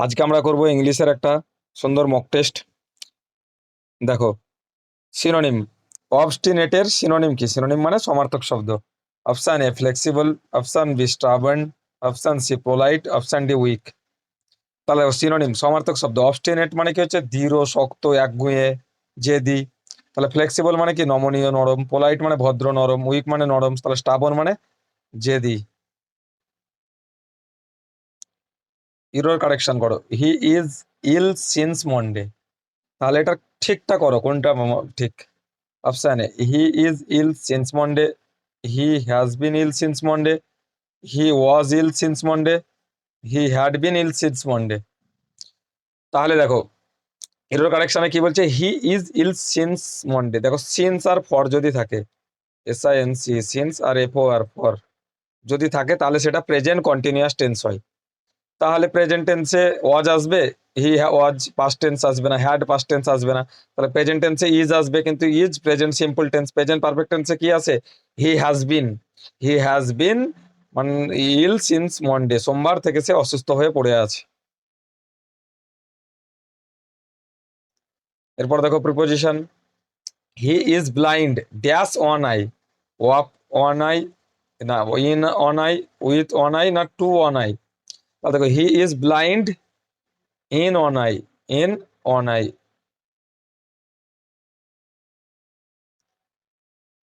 আজকে আমরা করব ইংলিশের একটা সুন্দর মক টেস্ট। দেখো, সিনোনিম, অবস্টিনেটের সিনোনিম কি? সিনোনিম মানে সমার্থক শব্দ। Option A flexible, option B stubborn, option C polite, option D weak. তাহলে সিনোনিম সমার্থক শব্দ, অবস্টিনেট মানে কি হচ্ছে দৃঢ়, শক্ত, একগুঁয়ে, জেদি। তাহলে ফ্লেক্সিবল মানে কি নমনীয়, নরম। পোলাইট মানে ভদ্র, নরম। উইক মানে নরম। তাহলে স্টাবন মানে জেদি। ইরর কারেকশন করো, he is ill since Monday. তাহলে এটা ঠিকটা করো, কোনটা ঠিক। Option A he is ill since Monday, he has been ill since Monday, he was ill since Monday, he had been ill since Monday. তাহলে দেখো, error কারেকশনে কি বলছে, he is ill since Monday. দেখো, সিন্স আর for যদি থাকে, SINC, since আর FO আর ফর যদি থাকে, তাহলে সেটা প্রেজেন্ট কন্টিনিউয়াস টেন্স হয়। তাহলে প্রেজেন্ট টেন্সে ওয়াজ আসবে, হি ওয়াজ পাস্ট টেন্স আসবে না, হ্যাড পাস্ট টেন্স আসবে না। তাহলে প্রেজেন্ট টেন্সে ইজ আসবে, কিন্তু is present simple tense. Present perfect টেন্সে কি আছে? হি হ্যাজ বিন। হি হ্যাজ বিন মানে ইল সিন্স মন্ডে, সোমবার থেকে সে অসুস্থ হয়ে পড়ে আছে। এরপর দেখো preposition, he is blind dash one eye, of one eye, না in one eye, with one eye, না টু অন আই। তাহলে দেখো, he is blind in one eye, in one eye.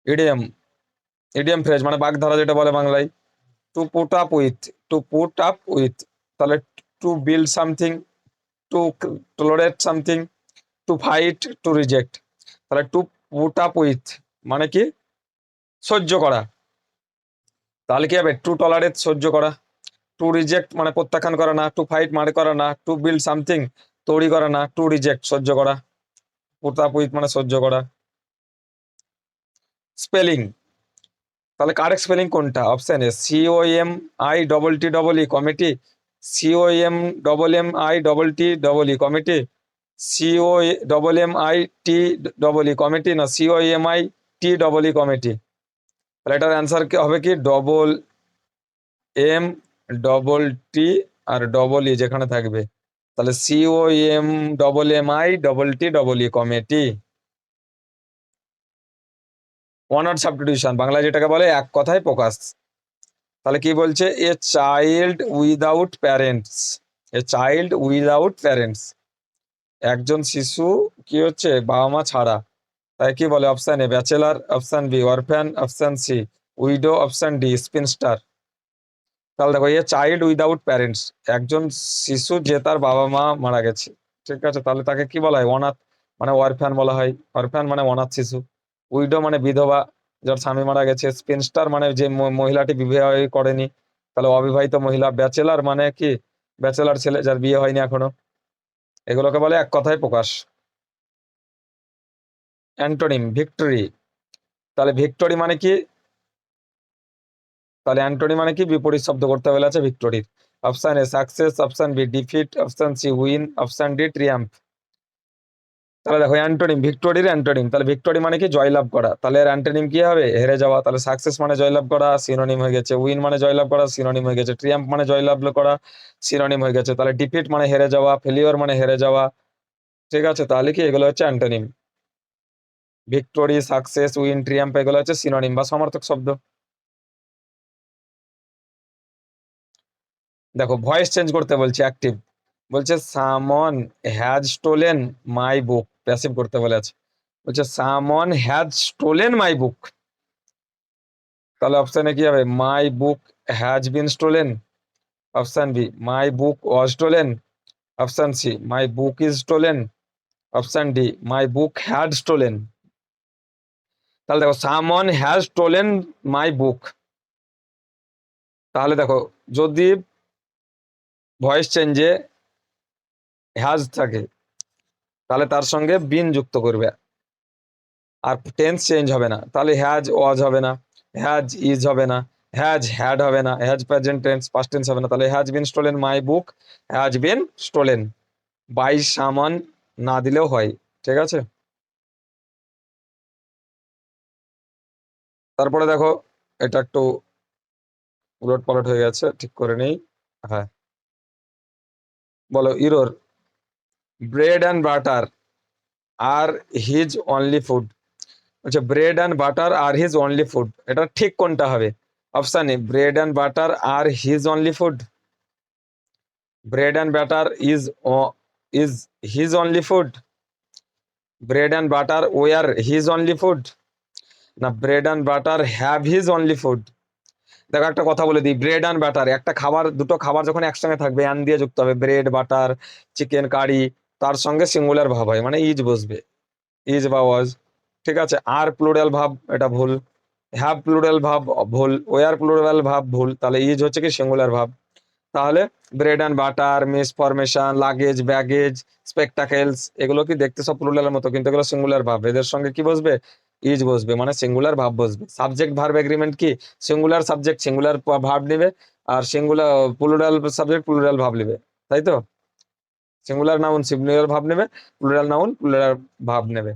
Idiom, idiom phrase মানে বাগধারা যেটা বলে বাংলায়, to put up with, to put up with. তাহলে to build something, to tolerate something, to fight, to reject. তাহলে to put up with মানে কি? সহ্য করা। তাহলে কি হবে? টু টলারেট সহ্য করা, টু রিজেক্ট মানে প্রত্যাখ্যান করা না, টু ফাইট মানে করা না, টু বিল্ড সামথিং তৈরি করা না, টু রিজেক্ট সহ্য করা। পুট আপ উইথ মানে সহ্য করা। স্পেলিং, তাহলে কারেক্ট স্পেলিং কোনটা? Option A COMI committee, COMMI committee, COMMIT না COMIT কমিটি। তাহলে এটার অ্যান্সার কি হবে? কি MM, আর ই যেখানে থাকবে, তাহলে COMMIT committee. One word substitution, বাংলায় যেটাকে বলে এক কথায় প্রকাশ। তাহলে কি বলছে? A child without parents, a child without parents, একজন শিশু কি হচ্ছে বাবা মা ছাড়া। তাই কি বলে? Option A bachelor, option B orphan, option C widow, option D spinster. তাহলে দেখো, এ চাইল্ড উইদাউট প্যারেন্টস, একজন শিশু যে তার বাবা মা মারা গেছে, ঠিক আছে, তাহলে তাকে কি বলা হয়? অনাথ, মানে অরফ্যান বলা হয়। অরফ্যান মানে অনাথ শিশু। উইডো মানে বিধবা, যার স্বামী মারা গেছে। স্পিনস্টার মানে যে মহিলাটি বিবাহ করেনি, তাহলে অবিবাহিত মহিলা। ব্যাচেলার মানে কি? ব্যাচেলার ছেলে যার বিয়ে হয়নি এখনো। এগুলোকে বলে এক কথায় প্রকাশ। Antonym, victory. তাহলে ভিক্টরি মানে কি? তাহলে অ্যান্টোনি মানে কি? বিপরীত শব্দ করতে বলেছে ভিক্টোরির। Option A success, option B defeat, option C win, option D triumph. তাহলে দেখো, অ্যান্টোনিম, ভিক্টোরির অ্যান্টোনিম। তাহলে ভিক্টোরি মানে কি? জয়লাভ করা। তাহলে এর অ্যান্টোনিম কি হবে? হেরে যাওয়া। তাহলে সাকসেস মানে জয়লাভ করা, সিনোনিম হয়ে গেছে। উইন মানে জয়লাভ করা, সিনোনিম হয়ে গেছে। ট্রিয়াম্ফ মানে জয়লাভ করা, সিনোনিম হয়ে গেছে। তাহলে ডিফিট মানে হেরে যাওয়া, ফেলিওর মানে হেরে যাওয়া, ঠিক আছে। তাহলে কি এগুলো হচ্ছে অ্যান্টোনিম। ভিক্টোরি, সাকসেস, উইন, ট্রিয়াম্ফ এগুলো হচ্ছে সিনোনিম বা সমার্থক শব্দ। দেখো, ভয়েস চেঞ্জ করতে বলছে, অ্যাক্টিভ। বলছে someone has stolen my book, passive করতে বলেছে। বলছে সামন হ্যাজ স্টোলেন মাই বুক। তাহলে অপশানে কি হবে? My book has been stolen, option B my book was stolen, option C my book is stolen, option D my book had stolen. তাহলে দেখো, someone has stolen my বুক। তাহলে দেখো, যদি voice চেঞ্জে has থাকে, তাহলে তার সঙ্গে বিন যুক্ত করবে, আর টেন্স চেঞ্জ হবে না। তাহলে হ্যাজ ওয়াজ হবে না, হ্যাজ ইজ হবে না, হ্যাজ হ্যাড হবে না, has present tense past tense হবে না। তাহলে has been stolen my book, has been stolen. By সামান না দিলেও হয়, ঠিক আছে। তারপরে দেখো, এটা একটু উলট পালট হয়ে গেছে, ঠিক করে নেই। হ্যাঁ, বলো error. Bread and butter are his only food. আচ্ছা, bread and butter are his only food, এটা ঠিক কোনটা হবে? Option A bread and butter are his only food, bread and butter is his only food, bread and butter were his only food, না bread and butter have his only food. দেখো একটা কথা বলে দিই, ব্রেড অ্যান্ড বাটার, একটা খাবার, দুটো খাবার যখন একসঙ্গে থাকবে অ্যান দিয়ে যুক্ত হবে, ব্রেড বাটার চিকেন কারি, তার সঙ্গে সিঙ্গুলার ভাব হয়, মানে ইজ বসবে, ইজ বা ওয়াজ। ঠিক আছে, আর প্লুরাল ভাব এটা ভুল, হ্যাভ প্লুরাল ভাব ভুল, ওয়ার প্লুরাল ভাব ভুল, তাহলে ইজ হচ্ছে কি সিঙ্গুলার ভাব। তাহলে bread and butter, misinformation, luggage, baggage, spectacles, এগুলো কি দেখতে সব প্লুরালের মতো, কিন্তু এগুলো সিঙ্গুলার ভাব, এদের সঙ্গে কি বসবে? ইজ বসবে, মানে সিঙ্গুলার ভাব বসবে। সাবজেক্ট ভার্ব এগ্রিমেন্ট কি? সিঙ্গুলার সাবজেক্ট সিঙ্গুলার ভার্ব নেবে, আর singular plural subject plural verb নেবে, তাই তো? সিঙ্গুলার নাউন সিঙ্গুলার ভাব নেবে, প্লুরাল নাউন প্লুরাল ভাব নেবে।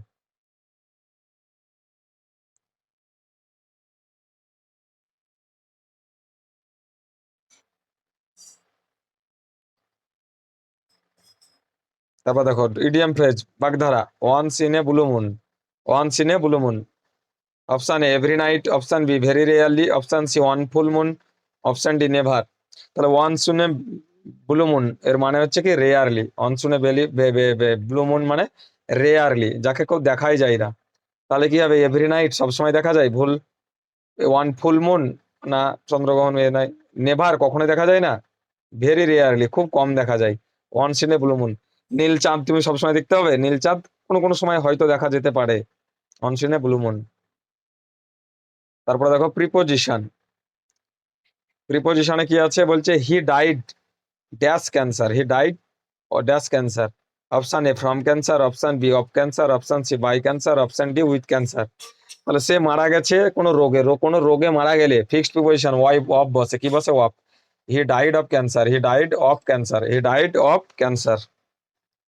তারপর দেখো ইডিয়াম ফ্রেজ, বাগধারা, once in a blue moon, once in a blue moon. Option A every night, option B very rarely, option C one full moon, option D never. তাহলে once in a blue moon এর মানে হচ্ছে কি rarely, once in a blue moon মানে rarely, যাকে কেউ দেখাই যায় না। তাহলে কি হবে? এভরি নাইট সবসময় দেখা যায়, ভুল। ওয়ান ফুল মুন, না চন্দ্রগ্রহণ নাই। নেভার কখনোই দেখা যায় না। ভেরি রেয়ারলি খুব কম দেখা যায়। Once in a blue moon, নীল চাঁদ তুমি সবসময় দেখতে হবে? নীল চাঁদ কোনো কোনো সময় হয়তো দেখা যেতে পারে। Once in a blue moon. তারপরে দেখো প্রিপোজিশন, প্রিপোজিশনে কি আছে বলছে, he died dash cancer, he died of dash cancer. Option A from cancer, option B of cancer, option C by cancer, option D with cancer. তাহলে সে মারা গেছে কোনো রোগে, কোনো রোগে মারা গেলে ফিক্সড প্রিপোজিশন ওয়াই অফ বসে, কি বসে? Of. He died of cancer, he died of cancer, he died of cancer,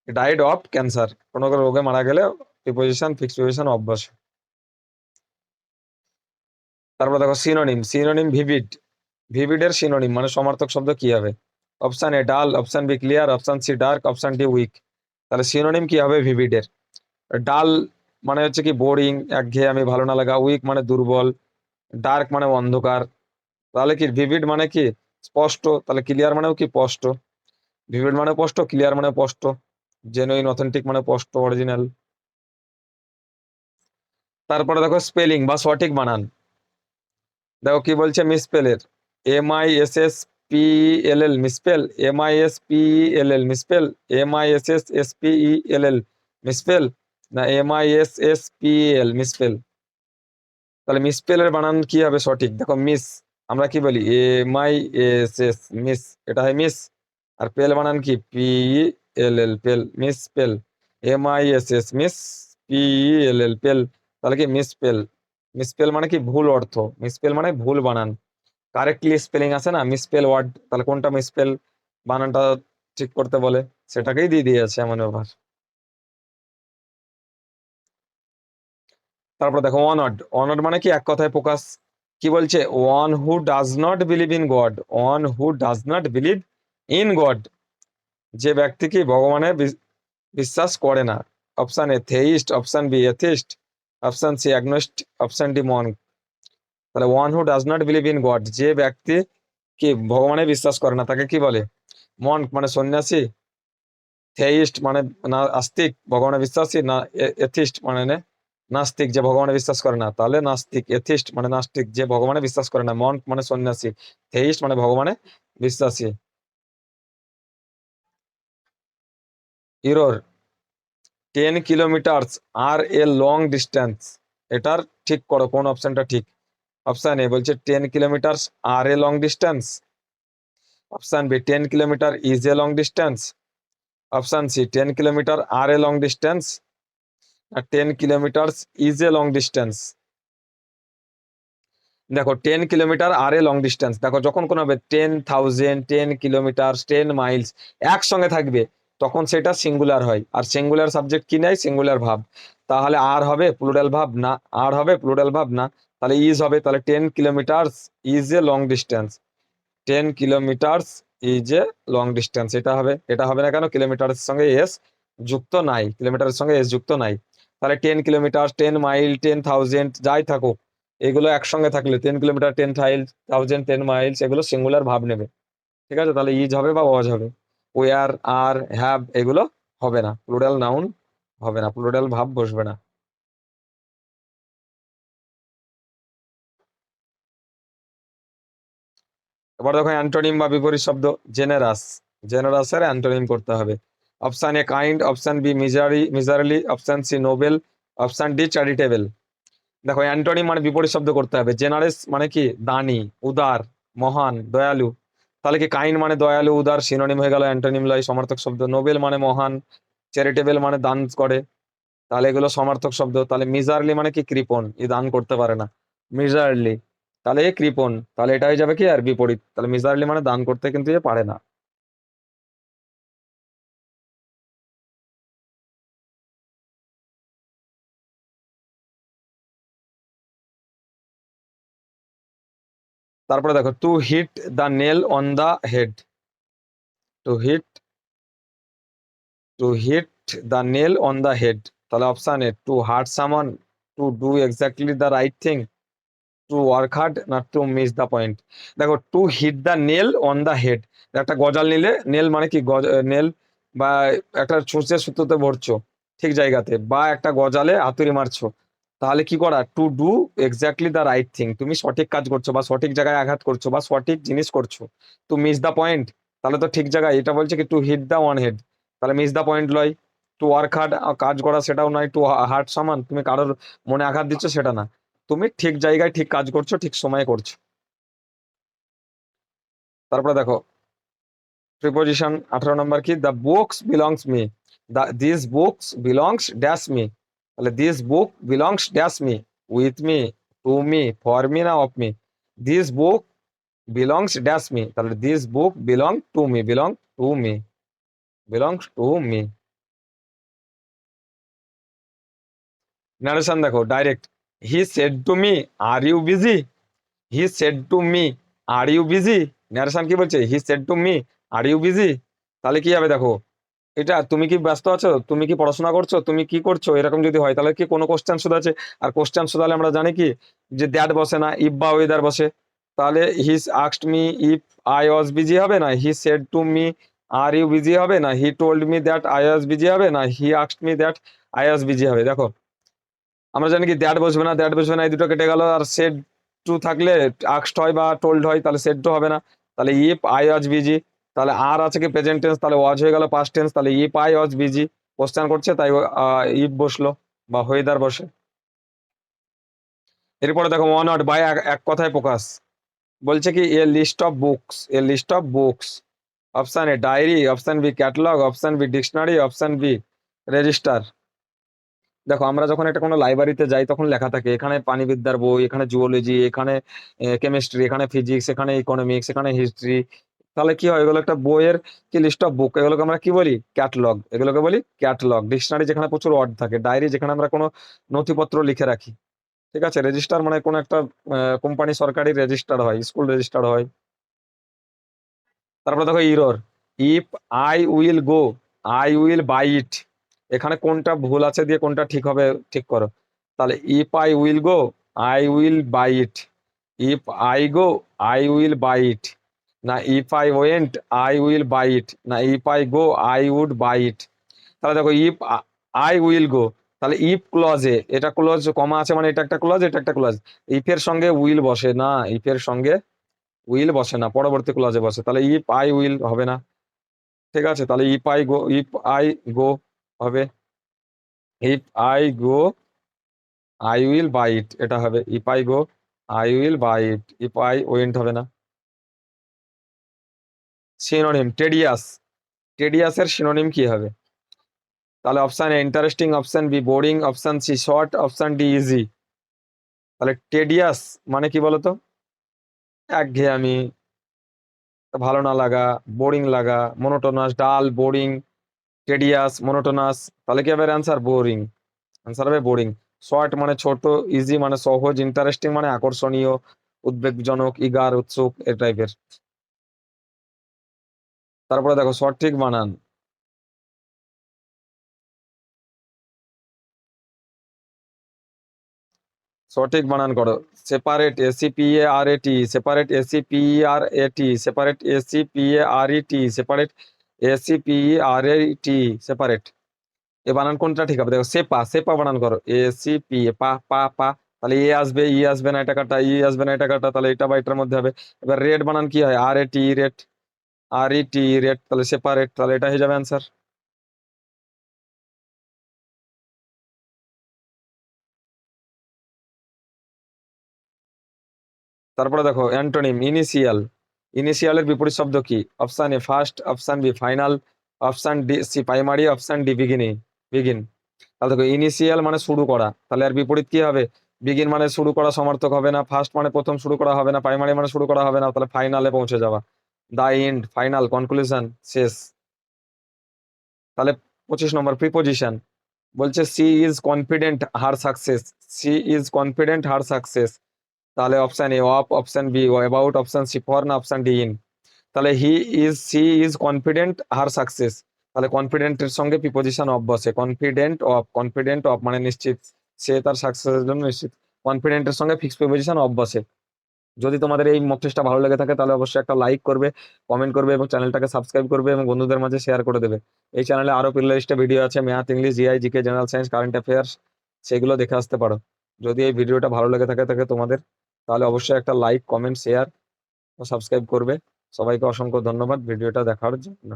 he died of cancer, কোনো রোগে মারা গেলে প্রিপোজিশন ফিক্সড প্রিপোজিশন অফ বসে। তারপর দেখো সিনোনিম, সিনোনিম ভিভিড, ভিভিড এর সিনোনিম মানে সমার্থক শব্দ কি হবে? Option A dull, option B clear, option C dark, option D weak. তাহলে সিনোনিম কি হবে ভিভিড এর? ডাল মানে হচ্ছে কি বোরিং, একঘেয়ে, আমি ভালো না লাগা, উইক মানে দুর্বল, ডার্ক মানে অন্ধকার। তাহলে কি ভিভিড মানে কি স্পষ্ট, তাহলে ক্লিয়ার মানেও কি স্পষ্ট, ভিভিড মানে স্পষ্ট, ক্লিয়ার মানে স্পষ্ট, জেনুইন অথেন্টিক মানে স্পষ্ট অরিজিনাল। তারপরে দেখো স্পেলিং বা সঠিক বানান, দেখো কি বলছে মিসপেলের, MISSPELL মিসপেল, MISPELL মিসপেল, MISSSPELL মিসপেল, না MISSPEL মিসপেল। তাহলে মিসপেলের বানান কি হবে সঠিক? দেখো মিস, আমরা কি বলি? MISS মিস, এটা হয় মিস। আর পেল বানান কি? PELL পেল, মিস পেল, MISS মিস, PELL পেল। তাহলে কি মিসপেল, মিসপেল মানে কি ভুল অর্থ, মিসপেল মানে ভুল বানান। কারেক্টলি স্পেলিং আছে না মিসপেল ওয়ার্ড, তাহলে কোনটা মিসপেল বানানটা ঠিক করতে বলে, সেটাকেই দিয়ে দিয়েছে এমন ব্যাপার। তারপর দেখো অনড, অনড মানে কি এক কথায় প্রকাশ। কি বলছে? One who does not believe in God, one who does not believe in God, যে ব্যক্তি কি ভগবানে বিশ্বাস করে না। Option A theist, option B atheist, option C agnostic, option D monk. তাহলে one who does not believe in God, যে ব্যক্তি কি ভগবানে বিশ্বাস করে না তাকে কি বলে? মঙ্ক মানে সন্ন্যাসী, থেইস্ট মানে না আস্তিক ভগবানে বিশ্বাসী, না এথিস্ট মানে নাস্তিক যে ভগবানে বিশ্বাস করে না, তাহলে নাস্তিক। এথিস্ট মানে নাস্তিক যে ভগবানে বিশ্বাস করে না, মঙ্ক মানে সন্ন্যাসী, থেইস্ট মানে ভগবানে বিশ্বাসী। Error, 10 kilometres are a long distance, এটার ঠিক করো কোন অপশনটা ঠিক। অপশন এ বলছে 10 kilometres are a long distance, option B 10 kilometre is a long distance, option C 10 kilometre are a long distance, আর 10 kilometres is a long distance. দেখো 10 kilometre are a long distance, দেখো যখন কোনো হবে 10,000, 10 kilometre, 10 Miles একসঙ্গে থাকবে, তখন সেটা সিঙ্গুলার হয়, আর সিঙ্গুলার সাবজেক্ট কি নেয়? Singular verb. তাহলে আর হবে প্লুরাল ভাব না, আর হবে প্লুরাল ভাব না, তাহলে ইজ হবে। তাহলে 10 kilometres is a long distance, 10 kilometres is a long distance, এটা হবে না কেন, কিলোমিটারের সঙ্গে এস যুক্ত নাই, কিলোমিটারের সঙ্গে এস যুক্ত নাই। তাহলে 10 কিলোমিটার, 10 মাইল, 10,000 যাই থাকুক, এগুলো একসঙ্গে থাকলে 10 কিলোমিটার, 10,000, 10 মাইলস এগুলো সিঙ্গুলার ভাব নেবে। ঠিক আছে, তাহলে ইজ হবে বা ওয়াজ হবে। ওয়ার, আর, হ্যাভ এগুলো হবে না, প্লুরাল নাউন হবে না, প্লুরাল ভাব বসবে না। এবার দেখো অ্যান্টোনিম বা বিপরীত শব্দ, জেনারাস, জেনারাসের অ্যান্টোনিম করতে হবে। Option A kind, option B miserly, option C noble, option D charitable. দেখো অ্যান্টোনিম মানে বিপরীত শব্দ করতে হবে। জেনারেস মানে কি, দানি, উদার, মহান, দয়ালু। তাহলে কি কাইন্ড মানে দয়ালু উদার, সিনোনিম হয়ে গেল, অ্যান্টোনিম লয় সমার্থক শব্দ। নোবেল মানে মহান, চ্যারিটেবল মানে দান করে, তাহলে এগুলো সমার্থক শব্দ। তাহলে মিজারলি মানে কি, কৃপণ, ই দান করতে পারে না, মিজারলি, তাহলে এ কৃপণ, তাহলে এটা হয়ে যাবে কি আর বিপরীত, তাহলে মিজারলি মানে দান করতে কিন্তু এ পারে না। তারপরে দেখো to hit the nail on the head, to hit, to hit the nail on the head, তাহলে option A to hurt someone, to do exactly the right thing, to work hard, না টু মিস দ্য পয়েন্ট। দেখো to hit the nail on the head, একটা গজাল নিলে, nail মানে কি nail, বা একটা ছুঁচে সুতোতে ভরছো ঠিক জায়গাতে, বা একটা গজালে হাতুড়ি মারছো, তাহলে কি করা, two do exactly the right thing, তুমি সঠিক কাজ করছো বা সঠিক জায়গায় আঘাত করছো বা সঠিক জিনিস করছো। টু মিস দ্য পয়েন্ট, তাহলে তো ঠিক জায়গায়, এটা বলছে কি to hit the one head, তাহলে মিস দ্য পয়েন্ট লয়। টু ওয়ার্ক হার্ড, কাজ করা সেটাও নয়। টু হার্ট সামান, তুমি কারোর মনে আঘাত দিচ্ছ সেটা না, তুমি ঠিক জায়গায় ঠিক কাজ করছো, ঠিক সময়ে করছো। তারপরে দেখো প্রিপোজিশন 18 নম্বর কি, the books belongs me, this books belongs dash me, তাহলে this book belongs dash me, with me, to me, for me, না of me. This book belongs dash me, তাহলে this book belong to me, belong to me, belongs to me. Narration দেখো direct, he said to me are you busy, he said to me are you busy, narration কি বলছে, he said to me are you busy, তাহলে কি হবে দেখো, এটা তুমি কি ব্যস্ত আছো, তুমি কি পড়াশোনা করছো, তুমি কি করছো, এরকম যদি হয় তাহলে কি কোনো কোশ্চেন শুধু আছে। আর কোশ্চেন শুধালে আমরা জানি কি, যে দ্যাট বসে না, ইফ বা ওয়েদার বসে। তাহলে he asked me if I was busy হবে না, he said to me are you busy হবে না, he told me that I was busy হবে না, he asked me that I was busy হবে। দেখো আমরা জানি কি দ্যাট বসবে না, দ্যাট বসবে না, এই দুটো কেটে গেল। আর সেড টু থাকলে আক্সড হয় বা টোল্ড হয়, তাহলে সেড টু হবে না। তাহলে ইফ আই ওয়াজ বিজি, তাহলে আর আছে কি প্রেজেন্ট টেন্স, তাহলে ওয়াজ হয়ে গেল পাস্ট টেন্স, তাহলে if I was busy, question করছে তাই ইফ বসলো বা হয়েদার বসে। এরপরে দেখো ওয়ান ওয়ার্ড বাই, এক কথায় প্রকাশ, বলছে কি a list of books, a list of books. Option A diary, option B catalogue, option B dictionary, option B register. দেখো আমরা যখন একটা কোনো লাইব্রেরিতে যাই তখন লেখা থাকে এখানে প্রাণীবিদ্যার বই, এখানে জুওলজি, এখানে কেমিস্ট্রি, এখানে ফিজিক্স, এখানে ইকোনমিক্স, এখানে হিস্ট্রি। তাহলে কি হয়, এগুলো একটা বইয়ের কি লিস্ট অফ বুক, এগুলোকে আমরা কি বলি, ক্যাটালগ, এগুলোকে বলি ক্যাটালগ। ডিকশনারি যেখানে প্রচুর ওয়ার্ড থাকে, ডায়েরি যেখানে আমরা কোনো নথিপত্র লিখে রাখি। ঠিক আছে, রেজিস্টার মানে কোনো একটা কোম্পানি সরকারি রেজিস্টার হয়, স্কুল রেজিস্টার হয়। তারপরে দেখো error, if I will go, I will buy it, এখানে কোনটা ভুল আছে দিয়ে কোনটা ঠিক হবে ঠিক করো। তাহলে if I will go, I will buy it, if I go, I will buy it, না if I went, I will buy it, না if I go, I would buy it. তাহলে দেখো ইফ আই উইল গো, তাহলে if ক্লজে, এটা clause কমা আছে মানে এটা একটা ক্লজ, এটা একটা ক্লজ, ইফের সঙ্গে উইল বসে না, ইফের সঙ্গে উইল বসে না, পরবর্তী ক্লজে বসে, তাহলে ইফ আই উইল হবে না। ঠিক আছে, তাহলে if I go, if I go হবে, if I go I will buy it, এটা হবে if I go I will buy it, if I went হবে না। সিনোনিম টেডিয়াস, টেডিয়াসের সিনোনিম কি হবে, তাহলে option A interesting, option B boring, option C short, option D easy. তাহলে tedious মানে কি বলতো, একঘেয়েমি, ভালো না লাগা, বোরিং লাগা, মোনোটোনাস, ডাল, বোরিং, টেডিয়াস, মোনোটোনাস, তাহলে কি হবে অ্যান্সার, বোরিং, অ্যান্সার হবে বোরিং। শর্ট মানে ছোট, ইজি মানে সহজ, ইন্টারেস্টিং মানে আকর্ষণীয়, উদ্বেগজনক, ইগার উৎসুক এ টাইপের। তারপরে দেখো সঠিক বানান। সঠিক বানান করো। Separate, SEPARAT, separate, SEPERAT, separate, SEPARET, separate, SEPERAT, separate. এ বানান কোনটা ঠিক হবে? দেখো সেপা, সেপা বানান করো, ACP, পা পা পা। তাহলে এ আসবে, ই আসবে না, এটা কাটা, ই আসবে না, এটা কাটা, তাহলে এটা বা এটার মধ্যে হবে। এবার রেড বানান কি হয়? RAT, রেট, RET, রেট, তাহলে সেপারেট, তাহলে এটা হয়ে যাবে অ্যান্সার। তারপরে দেখো অ্যান্টোনিম, ইনিশিয়াল। ইনিশিয়ালের বিপরীত শব্দ কি? Option A first, option B final, option D C primary, option D beginning, begin. তাহলে দেখো ইনিশিয়াল মানে শুরু করা, তাহলে আর বিপরীত কি হবে? বিগিন মানে শুরু করা সমার্থক হবে না, ফার্স্ট মানে প্রথম শুরু করা হবে না, প্রাইমারি মানে শুরু করা হবে না, তাহলে ফাইনালে পৌঁছে যাওয়া। দা এন্ড, ফাইনাল, কনক্লুশন, শেষ। তাহলে 25 নম্বর প্রিপোজিশন। বলছে she is confident her success, she is confident her success. তাহলে option A of, option B about, option C for, না অপশন ডি ইন। তাহলে she is confident her success, তাহলে কনফিডেন্টের সঙ্গে প্রিপোজিশন অফ বসে, কনফিডেন্ট অফ, কনফিডেন্ট অফ মানে নিশ্চিত, সে তার সাকসেসের জন্য নিশ্চিত, কনফিডেন্টের সঙ্গে ফিক্স প্রিপোজিশন অফ বসে। যদি তোমাদের এই মক টেস্টটা ভালো লেগে থাকে তাহলে অবশ্যই একটা লাইক করবে, কমেন্ট করবে এবং চ্যানেলটাকে সাবস্ক্রাইব করবে এবং বন্ধুদের মাঝে শেয়ার করে দেবে। এই চ্যানেলে আরো প্লে লিস্টে ভিডিও আছে, math, English, GI, GK, general science, current affairs, সেগুলো দেখে আসতে পারো। যদি এই ভিডিওটা ভালো লেগে থাকে তোমাদের, তাহলে অবশ্যই একটা লাইক, কমেন্ট, শেয়ার ও সাবস্ক্রাইব করবে। সবাইকে অসংখ্য ধন্যবাদ ভিডিওটা দেখার জন্য।